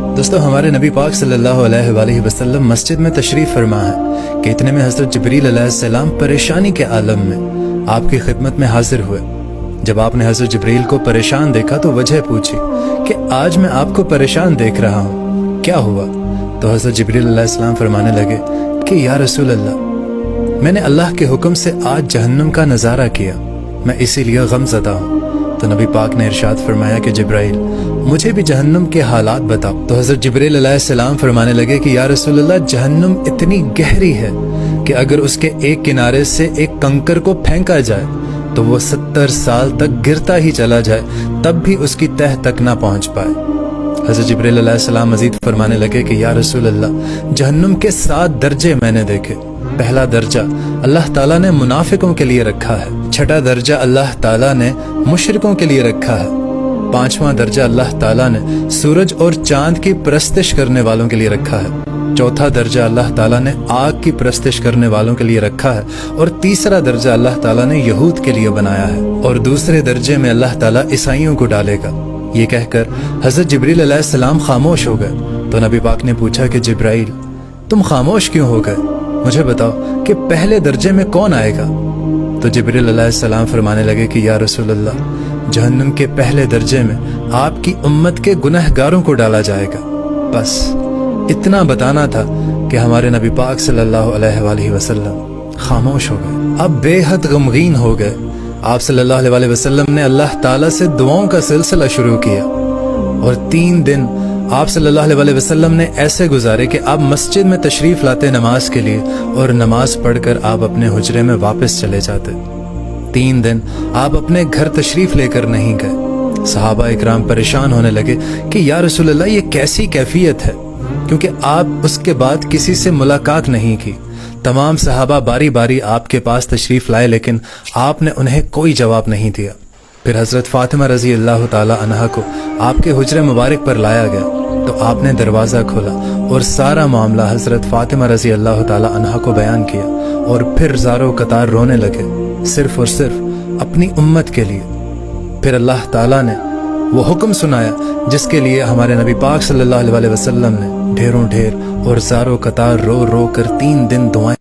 دوستو ہمارے نبی پاک صلی اللہ علیہ وآلہ وسلم مسجد میں تشریف فرما ہے کہ اتنے میں حضرت جبریل علیہ السلام پریشانی کے عالم میں آپ کی خدمت میں حاضر ہوئے۔ جب آپ نے حضرت جبریل کو پریشان دیکھا تو وجہ پوچھی کہ آج میں آپ کو پریشان دیکھ رہا ہوں، کیا ہوا؟ تو حضرت جبریل علیہ السلام فرمانے لگے کہ یا رسول اللہ، میں نے اللہ کے حکم سے آج جہنم کا نظارہ کیا، میں اسی لیے غم زدہ ہوں۔ تو نبی پاک نے ارشاد فرمایا کہ جبرائیل، مجھے بھی جہنم کے حالات بتاؤ۔ تو حضرت جبریل علیہ السلام فرمانے لگے کہ یا رسول اللہ، جہنم اتنی گہری ہے کہ اگر اس کے ایک کنارے سے ایک کنکر کو پھینکا جائے تو وہ 70 سال تک گرتا ہی چلا جائے، تب بھی اس کی تہ تک نہ پہنچ پائے۔ حضرت جبریل علیہ السلام مزید فرمانے لگے کہ یا رسول اللہ، جہنم کے 7 درجے میں نے دیکھے۔ پہلا درجہ اللہ تعالیٰ نے منافقوں کے لیے رکھا ہے، چھٹا درجہ اللہ تعالیٰ نے مشرکوں کے لیے رکھا ہے، 5واں درجہ اللہ تعالیٰ نے سورج اور چاند کی پرستش کرنے والوں کے لیے رکھا ہے، چوتھا درجہ اللہ تعالیٰ نے آگ کی پرستش کرنے والوں کے لیے رکھا ہے، اور تیسرا درجہ اللہ تعالیٰ نے یہود کے لیے بنایا ہے، اور دوسرے درجے میں اللہ تعالیٰ عیسائیوں کو ڈالے گا۔ یہ کہہ کر حضرت جبریل علیہ السلام خاموش ہو گئے۔ تو نبی پاک نے پوچھا کہ جبرائیل، تم خاموش کیوں ہو گئے؟ مجھے بتاؤ کہ پہلے درجے میں کون آئے گا؟ تو جبریل علیہ السلام فرمانے لگے کہ یا رسول اللہ، جہنم کے پہلے درجے میں آپ کی امت کے گنہگاروں کو ڈالا جائے گا۔ بس اتنا بتانا تھا کہ ہمارے نبی پاک صلی اللہ علیہ وآلہ وسلم خاموش ہو گئے، اب بے حد غمگین ہو گئے۔ آپ صلی اللہ علیہ وآلہ وسلم نے اللہ تعالیٰ سے دعاؤں کا سلسلہ شروع کیا، اور 3 دن آپ صلی اللہ علیہ وآلہ وسلم نے ایسے گزارے کہ آپ مسجد میں تشریف لاتے نماز کے لیے، اور نماز پڑھ کر آپ اپنے حجرے میں واپس چلے جاتے۔ 3 دن آپ اپنے گھر تشریف لے کر نہیں گئے۔ صحابہ اکرام پریشان ہونے لگے کہ یا رسول اللہ، یہ کیسی کیفیت ہے، کیونکہ آپ اس کے بعد کسی سے ملاقات نہیں کی۔ تمام صحابہ باری باری آپ کے پاس تشریف لائے، لیکن آپ نے انہیں کوئی جواب نہیں دیا۔ پھر حضرت فاطمہ رضی اللہ تعالی عنہا کو آپ کے حجرے مبارک پر لایا گیا، تو آپ نے دروازہ کھولا اور سارا معاملہ حضرت فاطمہ رضی اللہ تعالی عنہا کو بیان کیا، اور پھر زاروں قطار رونے لگے، صرف اور صرف اپنی امت کے لیے۔ پھر اللہ تعالیٰ نے وہ حکم سنایا جس کے لیے ہمارے نبی پاک صلی اللہ علیہ وسلم نے ڈھیروں ڈھیر اور زاروں قطار رو رو کر 3 دن دعائیں